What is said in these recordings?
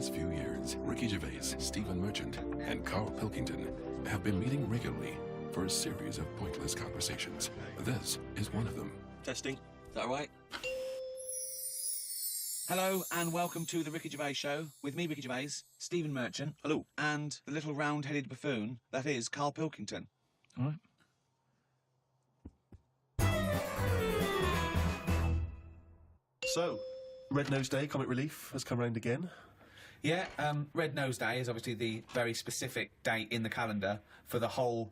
past few years, Riki Gervais, Stiven Merchant, and Karl Pilkington have been meeting regularly for a series of pointless conversations. This is one of them. Testing. Is that right? Hello and welcome to the Riki Gervais Show with me, Riki Gervais, Stiven Merchant. Hello. And the little round-headed buffoon that is Karl Pilkington. All right. So, Red Nose Day, Comic Relief, has come round again. Yeah, Red Nose Day is obviously the very specific date in the calendar for the whole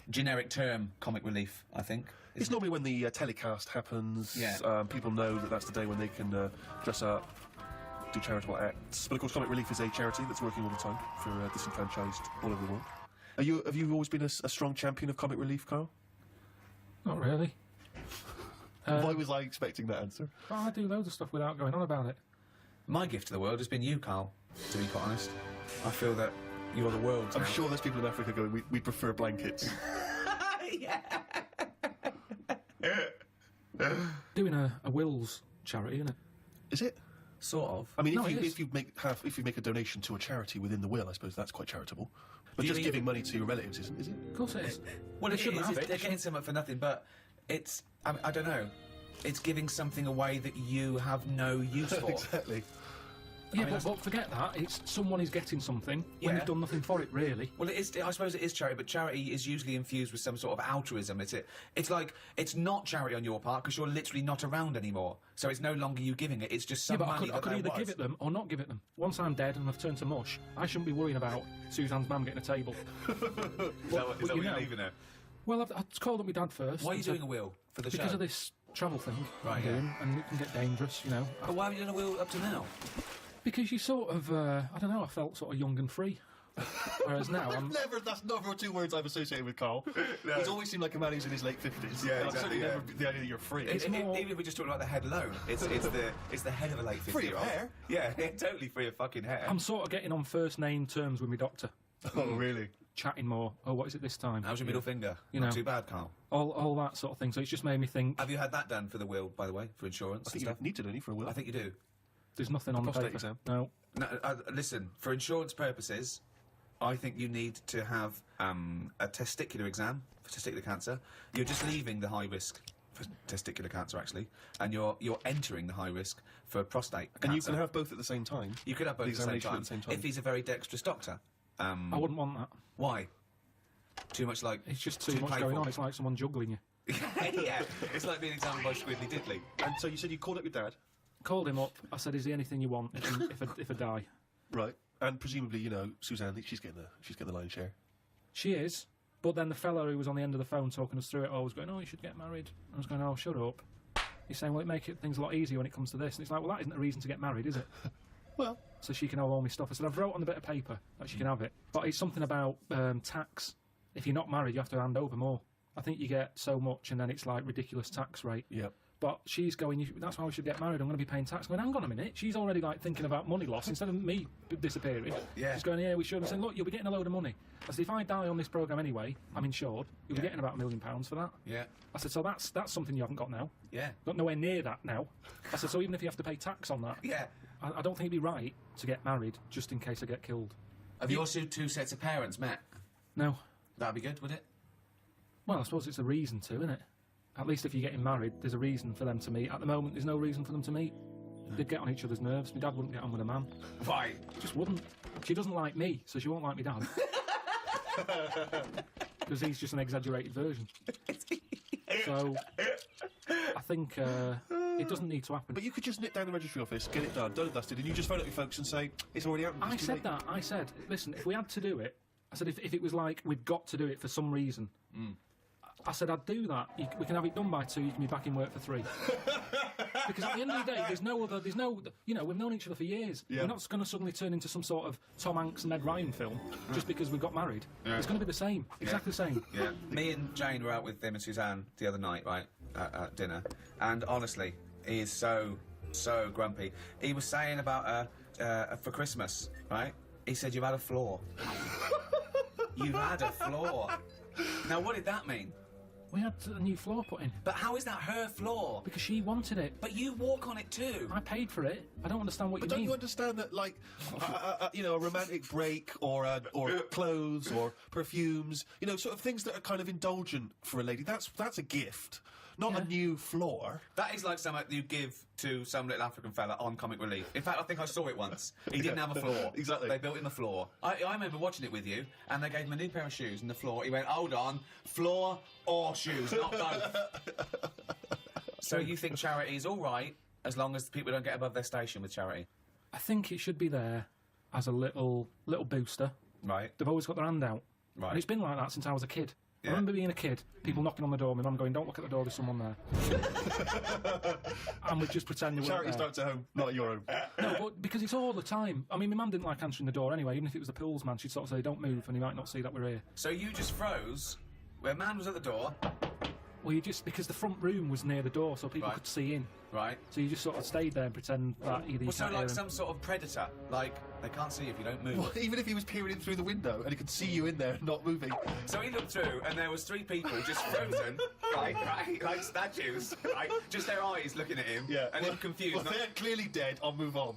generic term Comic Relief, I think. It's normally when the telecast happens. Yeah. People know that that's the day when they can dress up, do charitable acts. But of course, Comic Relief is a charity that's working all the time for disenfranchised all over the world. Have you always been a strong champion of Comic Relief, Carl? Not really. Why was I expecting that answer? Well, I do loads of stuff without going on about it. My gift to the world has been you, Karl, to be quite honest. I feel that you're the world's I'm now. sure there's people in Africa going, we prefer blankets. Yeah. Doing a wills charity, isn't it? Is it? Sort of. I mean, No, if you make a donation to a charity within the will, I suppose that's quite charitable. But Do you just mean- giving money to your relatives isn't, is it? Of course it is. Well, They it shouldn't is. have it. They're getting something for nothing, but it's... I don't know. It's giving something away that you have no use for. Exactly. Yeah, mean, but forget that. It's someone is getting something when Yeah. you've done nothing for it, really. Well, it is. I suppose it is charity, but charity is usually infused with some sort of altruism. It's like it's not charity on your part because you're literally not around anymore. So it's no longer you giving it. It's just some Yeah, but money I could that either there give was. it them or not give it them. Once I'm dead and I've turned to mush, I shouldn't be worrying about Suzanne's mum getting a table. Is that what you you're know. leaving it? Well, I've called up my dad first. Why are you and said- doing a will for the Because show? of this travel thing Right, I'm doing, and it can get dangerous, you know. But why haven't you done a will up to now? Because you sort of, I don't know, I felt sort of young and free. Whereas now I'm... That's never two words I've associated with Carl. He's always seemed like a man who's in his late 50s. Yeah, And I've exactly, certainly yeah. never the idea that you're free. Even if we just talk about the head alone, it's the head of a late 50-year-old. Free of hair? Yeah, totally free of fucking hair. I'm sort of getting on first name terms with my doctor. Oh, really? Chatting more. Oh, what is it this time? How's your middle finger? You Not know. too bad, Carl. All that sort of thing. So it's just made me think, Have you had that done for the will, by the way, for insurance I think and you stuff? need to, don't you, for a will? I think you do. there's nothing on the prostate paper. exam? No. No, listen, for insurance purposes, I think you need to have a testicular exam for testicular cancer. You're just leaving the high risk for testicular cancer, actually, and you're entering the high risk for prostate cancer. And you can have both at the same time? You could have both The at the same examination time, at the same time. if he's a very dexterous doctor. I wouldn't want that. Why? Too much like... It's just too much going playful. on. It's like someone juggling you. Yeah, it's like being examined by Squiddly Diddly. And so you said you called up your dad? Called him up. I said, "Is there anything you want if I die?" Right. And presumably, you know, Suzanne, she's getting the lion's share. She is. But then the fella who was on the end of the phone talking us through it all was going, "Oh, you should get married." I was going, "Oh, shut up." He's saying, "Well, it makes things a lot easier when it comes to this." And it's like, well, that isn't a reason to get married, is it? Well, So she can have all my stuff. I said, "I've wrote on a bit of paper that she can have it." But it's something about tax. If you're not married, you have to hand over more. I think you get so much and then it's like ridiculous tax rate. yeah. But she's going, "That's why we should get married, I'm going to be paying tax." I'm going, hang on a minute. She's already like thinking about money loss instead of me disappearing. Yeah. She's going, "Yeah, we should." I'm saying, "Look, you'll be getting a load of money." I said, "If I die on this programme anyway, I'm insured. You'll be getting about £1 million for that." Yeah, I said, "So that's something you haven't got now. yeah. Not nowhere near that now." I said, "So even if you have to pay tax on that, Yeah. I don't think it'd be right to get married just in case I get killed." Have your two sets of parents met? No. That'd be good, would it? Well, I suppose it's a reason to, isn't it? At least if you're getting married, there's a reason for them to meet. At the moment, there's no reason for them to meet. They'd get on each other's nerves. My dad wouldn't get on with a man. Why? Just wouldn't. She doesn't like me, so she won't like me dad. Because he's just an exaggerated version. So, I think it doesn't need to happen. But you could just nip down the registry office, get it done and dusted, and you just phone up your folks and say, it's already happened. I it's too said late." that. I said, listen, if we had to do it, I said, if it was like we've got to do it for some reason, I said, I'd do that. We can have it done by 2, you can be back in work for 3. Because at the end of the day, there's no, you know, we've known each other for years. Yeah. We're not going to suddenly turn into some sort of Tom Hanks and Meg Ryan film just because we got married. Yeah. It's going to be the same, exactly the same. Yeah. Me and Jane were out with them and Suzanne the other night, right, at dinner, and honestly, he is so grumpy. He was saying about for Christmas, right? He said, "You've had a flaw." You've had a flaw. Now, what did that mean? We had a new floor put in. But how is that her floor? Because she wanted it. But you walk on it too. I paid for it. I don't understand what But you don't mean. you understand that, like, you know, a romantic break or clothes or perfumes, you know, sort of things that are kind of indulgent for a lady, that's a gift, not a new floor. That is like something you give to some little African fella on Comic Relief. In fact, I think I saw it once. He didn't have a floor. Exactly. They built him a floor. I remember watching it with you, and they gave him a new pair of shoes and the floor. He went, hold on, floor or shoes, not both. So you think charity is all right as long as people don't get above their station with charity? I think it should be there as a little booster. Right. They've always got their hand out. Right. And it's been like that since I was a kid. Yeah. I remember being a kid, people knocking on the door, my mum going, don't look at the door, there's someone there. And we'd just pretend they weren't Charity there. starts at home, not at your home. No, but because it's all the time. I mean, my mum didn't like answering the door anyway, even if it was the pools man, she'd sort of say, don't move, and he might not see that we're here. So you just froze where a man was at the door. Well, you just, because the front room was near the door, so people Right. could see in. Right. So you just sort of stayed there and pretend that either you Well, so can't hear like them. some sort of predator. Like, they can't see you if you don't move. Well, even if he was peering in through the window and he could see you in there not moving. So he looked through, and there was 3 people just frozen, right, like statues, right, just their eyes looking at him, and then confused. Well, they're clearly dead, I'll move on.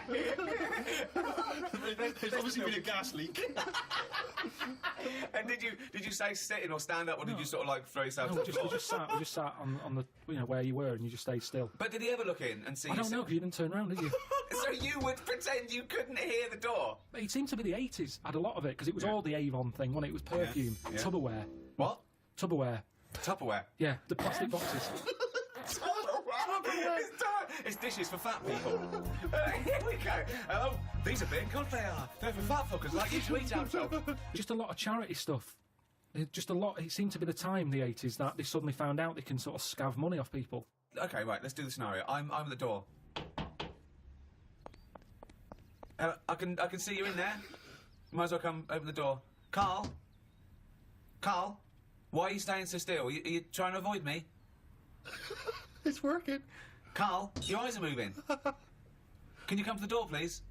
There's obviously been a gas leak. And did you say sitting or stand up, or did you sort of like throw yourself No, to the we floor? just sat on the, you know, where you were, and you just stayed still. But did he ever look in and see I don't know, yourself? because you didn't turn around, did you? So you would pretend you couldn't hear the door? It seemed to be the 80s, had a lot of it, because it was all the Avon thing, wasn't it? It was perfume, Yeah. Tupperware. What? Tupperware. Tupperware. Yeah, the plastic boxes. It's dishes for fat people. Here we go. Oh, these are big. God, they are. They're for fat fuckers like you to eat out of. Just a lot of charity stuff. Just a lot. It seemed to be the time, the 80s, that they suddenly found out they can sort of scav money off people. Okay, right. Let's do the scenario. I'm at the door. I can see you in there. Might as well come open the door. Carl, why are you staying so still? Are you trying to avoid me? It's working. Carl, your eyes are moving. Can you come to the door, please?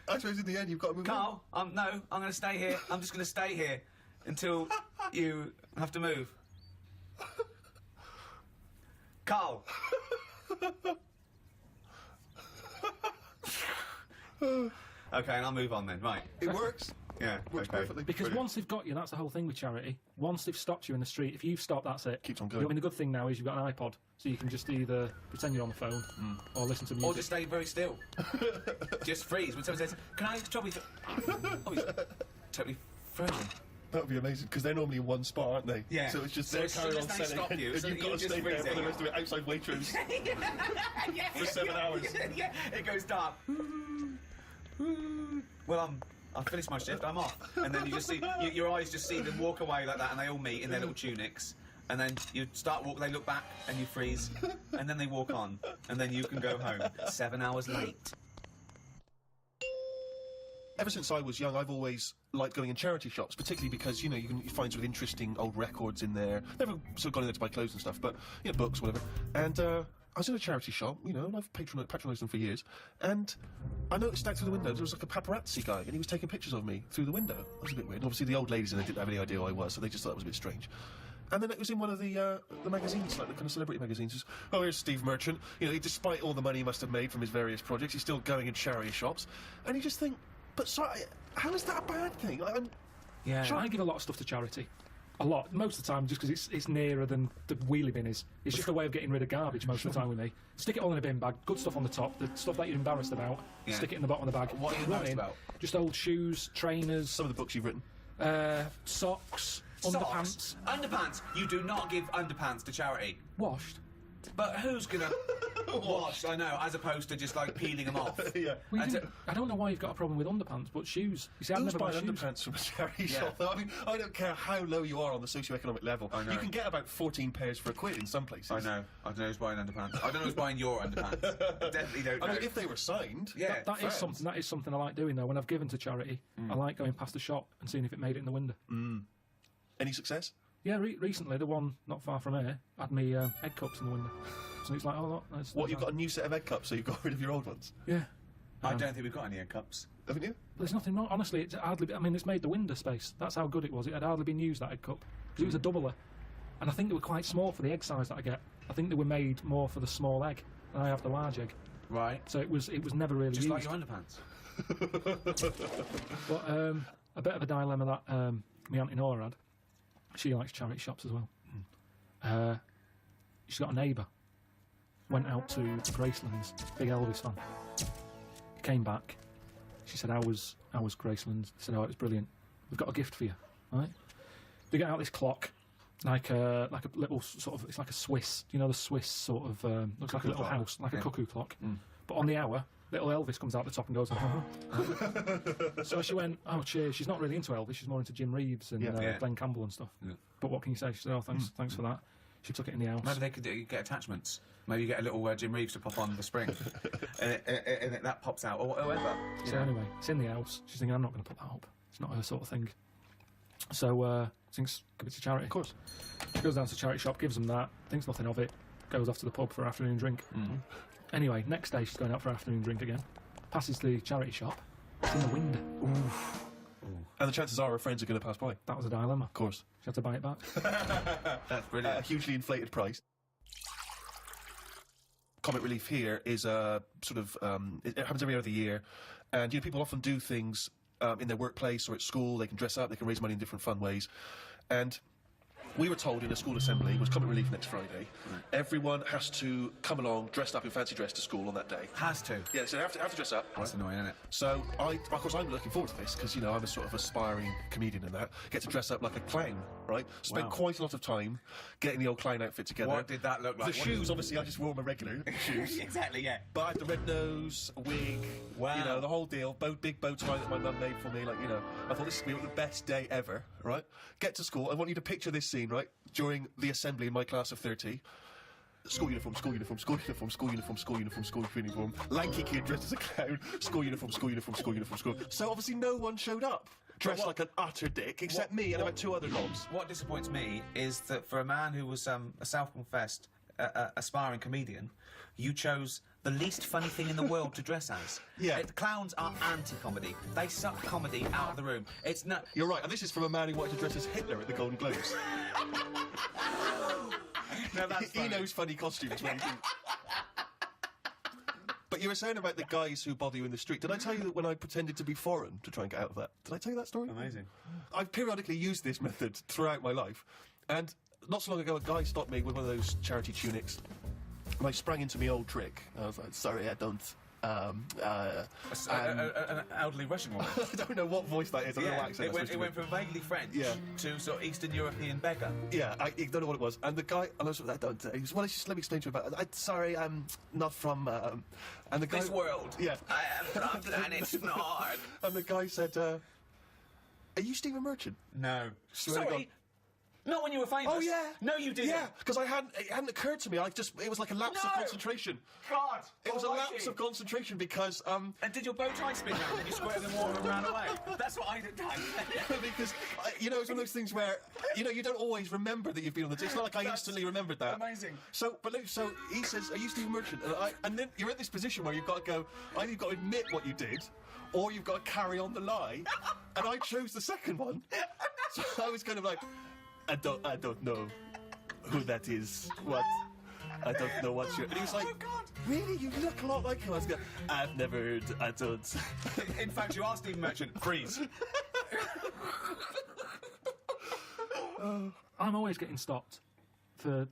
I suppose in the end you've got to move Carl, no, I'm going to stay here. I'm just going to stay here until you have to move. Carl. Okay, and I'll move on then. Right. It works. Yeah. Works okay. perfectly. Because once they've got you, that's the whole thing with charity. Once they've stopped you in the street, if you've stopped, that's it. Keeps on going. I mean, the good thing now is you've got an iPod, so you can just either pretend you're on the phone or listen to music. Or just stay very still. Just freeze. When someone says, can I trouble you? Oh, he's totally frozen. That would be amazing, because they're normally in one spot, aren't they? Yeah. So it's just So they're as soon carrying as on they selling, stop you, and so you've you got to just stay there for freeze the it. rest of it outside Waitrose for 7 hours. Yeah, it goes dark. Well, I've finished my shift, I'm off. And then you just see, your eyes just see them walk away like that, and they all meet in their little tunics. And then you start walking, they look back, and you freeze. And then they walk on, and then you can go home. 7 hours late. Ever since I was young, I've always liked going in charity shops, particularly because, you know, you find sort of interesting old records in there. Never sort of gone in there to buy clothes and stuff, but, you know, books, whatever. And, I was in a charity shop, you know, and I've patronised them for years, and I noticed out through the window there was like a paparazzi guy, and he was taking pictures of me through the window. That was a bit weird. Obviously, the old ladies in there didn't have any idea who I was, so they just thought it was a bit strange. And then it was in one of the magazines, like the kind of celebrity magazines. It was, oh, here's Steve Merchant. You know, despite all the money he must have made from his various projects, he's still going in charity shops. And you just think, but sorry, how is that a bad thing? Yeah, Sure. I give a lot of stuff to charity. A lot. Most of the time, just because it's nearer than the wheelie bin is. It's just a way of getting rid of garbage most of the time with me. Stick it all in a bin bag, good stuff on the top, the stuff that you're embarrassed about, Yeah. stick it in the bottom of the bag. What are you Run embarrassed in, about? Just old shoes, trainers, Some of the books you've written. socks, underpants. Underpants. You do not give underpants to charity. Washed. But who's gonna wash? I know, as opposed to just like peeling them off. Yeah. Well, you And didn't- I don't know why you've got a problem with underpants, but shoes. You see, I've Who's never bought buying shoes. underpants from a charity Yeah. shop, though? I mean, I don't care how low you are on the socio-economic level. I know. You can get about 14 pairs for £1 in some places. I know. I don't know who's buying underpants. I don't know who's buying your underpants. I definitely don't know. I mean, if they were signed. Yeah. That is something I like doing though. When I've given to charity, I like going past the shop and seeing if it made it in the window. Any success? Yeah, recently the one not far from here had me egg cups in the window. So it's like, oh look, What, you've got a new set of egg cups, so you've got rid of your old ones? Yeah. I don't think we've got any egg cups. Haven't you? There's nothing wrong. Honestly, it's hardly. I mean, it's made the window space. That's how good it was. It had hardly been used, that egg cup. It was a doubler, and I think they were quite small for the egg size that I get. I think they were made more for the small egg, and I have the large egg. Right. So it was never really Just used. like your underpants. But a bit of a dilemma that my Auntie Nora had. She likes charity shops as well. She's got a neighbour. Went out to Graceland's, big Elvis fan. Came back. She said, how was Graceland's? I said, oh, it was brilliant. We've got a gift for you, right? They get out this clock, like a little sort of, it's like a Swiss, you know, the Swiss sort of, looks like a little house, like a cuckoo clock. But on the hour, little Elvis comes out the top and goes, So she went, oh, cheers. She's not really into Elvis, she's more into Jim Reeves and Glenn Campbell and stuff. Yeah. But what can you say? She said, oh, thanks for that. She took it in the house. Maybe they could get attachments. Maybe you get a little Jim Reeves to pop on the spring, and that pops out, or whatever. So anyway, it's in the house. She's thinking, I'm not going to put that up. It's not her sort of thing. So thinks, give it to charity. Of course. She goes down to the charity shop, gives them that, thinks nothing of it, goes off to the pub for afternoon drink. Anyway, next day she's going out for afternoon drink again. Passes the charity shop. It's in the window. Oof. And the chances are her friends are going to pass by. That was a dilemma. Of course. She had to buy it back. That's brilliant. A hugely inflated price. Comic relief here is sort of it happens every other year, and you know people often do things in their workplace or at school. They can dress up, they can raise money in different fun ways, and we were told in a school assembly, it was Comic Relief next Friday, everyone has to come along dressed up in fancy dress to school on that day. Has to? Yeah, so they have to dress up. That's annoying, isn't it? So, of course, I'm looking forward to this, because, you know, I'm a sort of aspiring comedian and that. Get to dress up like a clown, right? Spent quite a lot of time getting the old clown outfit together. What did that look like? The shoes, obviously, I just wore my regular shoes. Exactly, yeah. But I had the red nose, a wig, you know, the whole deal. Big bow tie that my mum made for me, like, you know. I thought this would be the best day ever, right? Get to school, I want you to picture this scene, right? During the assembly in my class of 30. School uniform, school uniform, school uniform, school uniform, school uniform, school uniform. Lanky kid dressed as a clown. School uniform, school uniform, school uniform, school. So obviously no one showed up. Dressed like an utter dick, except me and about two other knobs. What disappoints me is that for a man who was a self-confessed aspiring comedian, you chose the least funny thing in the world to dress as. Yeah. Clowns are anti-comedy. They suck comedy out of the room. It's not... You're right, and this is from a man who wanted to dress as Hitler at the Golden Globes. No, that's he knows funny costumes when he... But you were saying about the guys who bother you in the street. Did I tell you that when I pretended to be foreign to try and get out of that? Did I tell you that story? Amazing. I've periodically used this method throughout my life. And not so long ago, a guy stopped me with one of those charity tunics. And I sprang into my old trick. I was like, sorry, I don't... an elderly Russian woman. I don't know what voice that is. I don't know what accent it went from vaguely French to sort of Eastern European beggar. Yeah, I don't know what it was. And the guy, and I was like, I don't. He was, well, just let me explain to you about it. Sorry, I'm not from. And the guy, this world. Yeah. I am from planet Nord. And the guy said, "Are you Stephen Merchant?" No. Swear to God. Sorry. Not when you were famous. Oh yeah. No, you didn't. Yeah, because it hadn't occurred to me. It was like a lapse of concentration. God. It was a lapse of concentration because And did your bow tie spin round and you squirted in water and ran away? That's what I did. because you know it's one of those things where you know you don't always remember that you've been on the. It's not like I instantly remembered that. Amazing. So he says, "Are you Stephen Merchant?" And then you're at this position where you've got to go. Either you've got to admit what you did, or you've got to carry on the lie. And I chose the second one. So I was kind of like. I don't know who that is. What? I don't know what's your... And he was like, really? You look a lot like him. I was going, I've never heard, I don't... In fact, you are Stephen Merchant. Freeze. I'm always getting stopped for...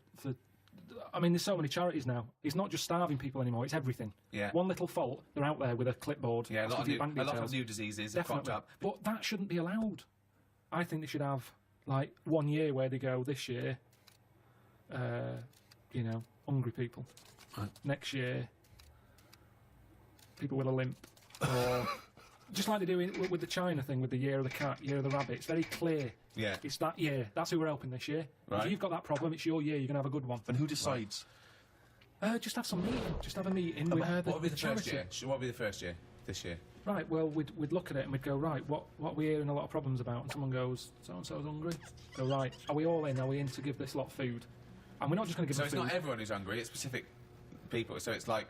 I mean, there's so many charities now. It's not just starving people anymore, it's everything. Yeah. One little fault, they're out there with a clipboard. Yeah, a lot details. of new diseases have cropped up. But that shouldn't be allowed. I think they should have... like 1 year where they go this year, you know, hungry people. Right. Next year, people with a limp. Or just like they do with the China thing, with the year of the cat, year of the rabbit. It's very clear. Yeah. It's that year. That's who we're helping this year. Right. If you've got that problem, it's your year. You're going to have a good one. And who decides? Just have some meeting. Just have a meeting with What would be the charity. first year? What would be the first year? This year? Right, well, we'd look at it and we'd go, right, what are we hearing a lot of problems about? And someone goes, so-and-so's hungry. Go, right, are we all in? Are we in to give this lot food? And we're not just going to give them food. So it's not everyone who's hungry, it's specific people. So it's like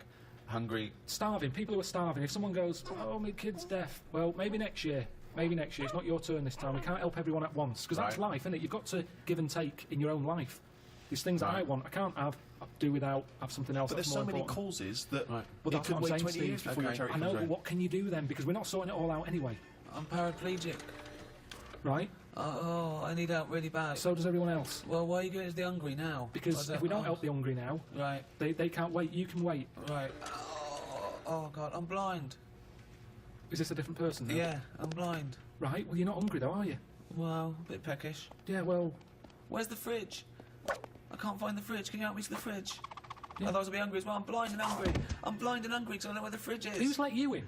Hungry. Starving. People who are starving. If someone goes, oh, my kid's deaf, well, maybe next year. Maybe next year. It's not your turn this time. We can't help everyone at once. Because that's life, isn't it? You've got to give and take in your own life. There's things that I want, I can't have, I'll do without, have something else. But that's there's so more many important. causes that Well, it that's could what I'm wait saying, 20 years Steve. before your charity I know, comes but round. what can you do then? Because we're not sorting it all out anyway, I'm paraplegic. right? Oh, I need help really bad. So does everyone else. Well, why are you going to the hungry now? Because if we don't help the hungry now, Right, they can't wait. You can wait. right. Oh, God, I'm blind. Is this a different person now? Yeah, I'm blind. Right, well, you're not hungry though, are you? Well, a bit peckish. Yeah, well, Where's the fridge? I can't find the fridge. Can you help me to the fridge? Yeah. Otherwise I'll be hungry as well. I'm blind and hungry. I'm blind and hungry because I don't know where the fridge is. who's let you in?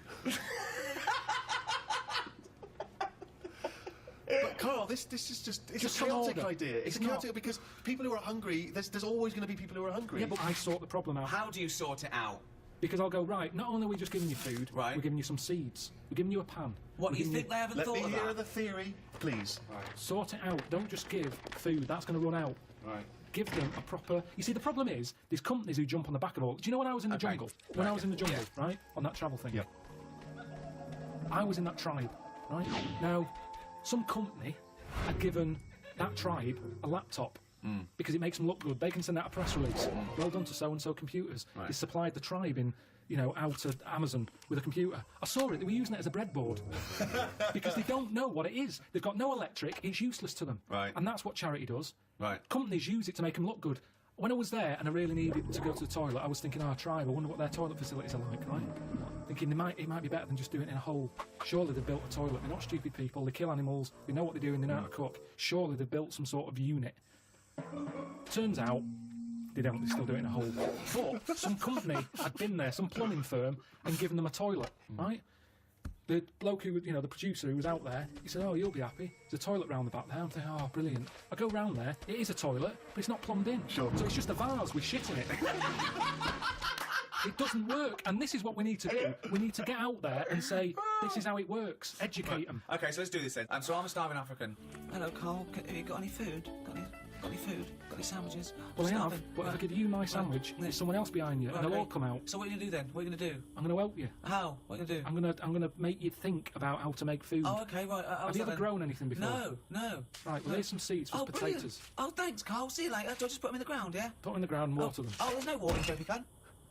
But Carl, this is just Just a some chaotic order. idea. It's It's a chaotic not. because people who are hungry, there's always going to be people who are hungry. Yeah, but I sort the problem out. How do you sort it out? Because I'll go, right, not only are we just giving you food, Right. we're giving you some seeds. We're giving you a pan. What, We're you giving think they haven't Let thought me of hear that? the theory, please. Sort it out. Don't just give food. That's going to run out. Right. Give them a proper... You see, the problem is, there's companies who jump on the back of all... Do you know when I was in the Okay. jungle? When Right, I was in the jungle, yeah. right? On that travel thing. Yeah. I was in that tribe, right? Now, some company had given that tribe a laptop because it makes them look good. They can send out a press release. Well done to so-and-so computers. Right. They supplied the tribe in, out of Amazon with a computer. I saw it. They were using it as a breadboard because they don't know what it is. They've got no electric. It's useless to them. Right. And that's what charity does. Right. Companies use it to make them look good. When I was there and I really needed to go to the toilet, I was thinking, tribe, I wonder what their toilet facilities are like, right? Thinking it might be better than just doing it in a hole. Surely they've built a toilet. They're not stupid people. They kill animals. They know what they're doing. They know how to cook. Surely they've built some sort of unit. Turns out, they don't. They still do it in a hole. But some company had been there, some plumbing firm, and given them a toilet, right? The bloke who, the producer who was out there, he said, oh, you'll be happy. There's a toilet round the back there. I'm thinking, oh, brilliant. I go round there, it is a toilet, but it's not plumbed in. Sure. So it's just a vase with shit in it. It doesn't work, and this is what we need to do. We need to get out there and say, this is how it works. Educate them. Okay, so let's do this then. So I'm a starving African. Hello, Carl. Have you got any food? Got any food? Got any sandwiches? Well, I have, Starving. but if I Right. give you my sandwich, Right. there's someone else behind you, and they'll Okay. all come out. So what are you going to do then? What are you going to do? I'm going to help you. How? What are you going to do? I'm gonna make you think about how to make food. Oh, okay, right. Have you ever grown anything before? No, no. Right, well, here's some seeds for Oh, potatoes. brilliant. Oh, thanks, Carl. See you later. Do I just put them in the ground, yeah? Put them in the ground and water them. Oh, there's no water, you dopey cunt.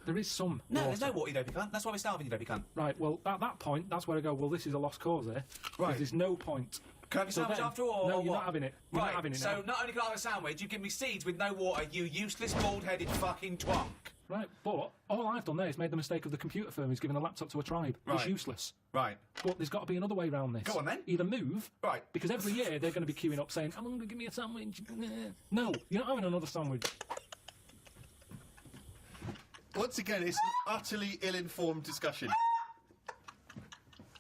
There is some No, water. there's no water, you dopey cunt. That's why we're starving, you dopey cunt. Right, well, at that point, that's where I go, well, this is a lost cause here. Right. There's no point. Can I have a So sandwich then- after all? No, or you're what? not having it. You're right, not having it so now. not only can I have a sandwich, you give me seeds with no water, you useless, bald-headed fucking twonk. Right, but all I've done there is made the mistake of the computer firm who's given a laptop to a tribe. It's Right. useless. Right. But there's got to be another way around this. Go on then. Either move, Right. because every year they're going to be queuing up saying, I'm going to give me a sandwich. No, you're not having another sandwich. Once again, it's an utterly ill-informed discussion.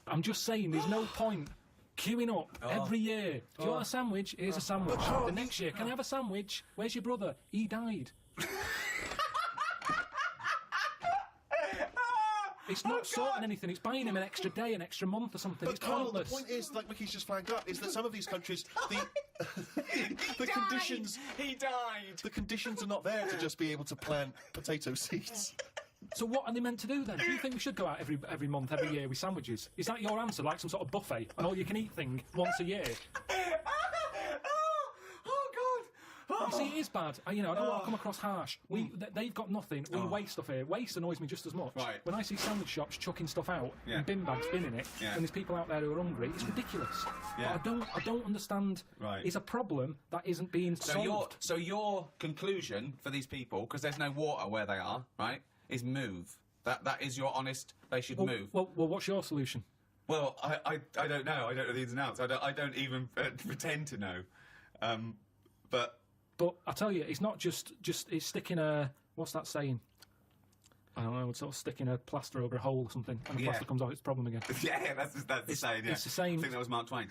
I'm just saying, there's no point queuing up every year. Do you want a sandwich? Here's a sandwich. The next year, can I have a sandwich? Where's your brother? He died. It's not sorting anything. It's buying him an extra day, an extra month or something. But It's Carl, the pointless. point is, like Mickey's just flagged up, is that some of these countries, the conditions, He died! the conditions are not there to just be able to plant potato seeds. So what are they meant to do then? Do you think we should go out every month, every year with sandwiches? Is that your answer, like some sort of buffet, an all-you-can-eat thing once a year? You see, it is bad. I don't want to come across harsh. They've got nothing. We waste stuff here. Waste annoys me just as much. Right. When I see sandwich shops chucking stuff out Yeah. and bin bags binning it, Yeah. and there's people out there who are hungry, it's ridiculous. Yeah. But I don't understand. Right. It's a problem that isn't being solved. So your conclusion for these people, because there's no water where they are, right, is move. That is your honest. They should move. Well, what's your solution? Well, I don't know. I don't know the ins and outs. I don't even pretend to know. But I tell you, it's not just it's sticking a what's that saying? I don't know. It's sort of sticking a plaster over a hole or something, and the Yeah. plaster comes off. It's a problem again. Yeah, that's the saying. Yeah. it's the same- I think that was Mark Twain.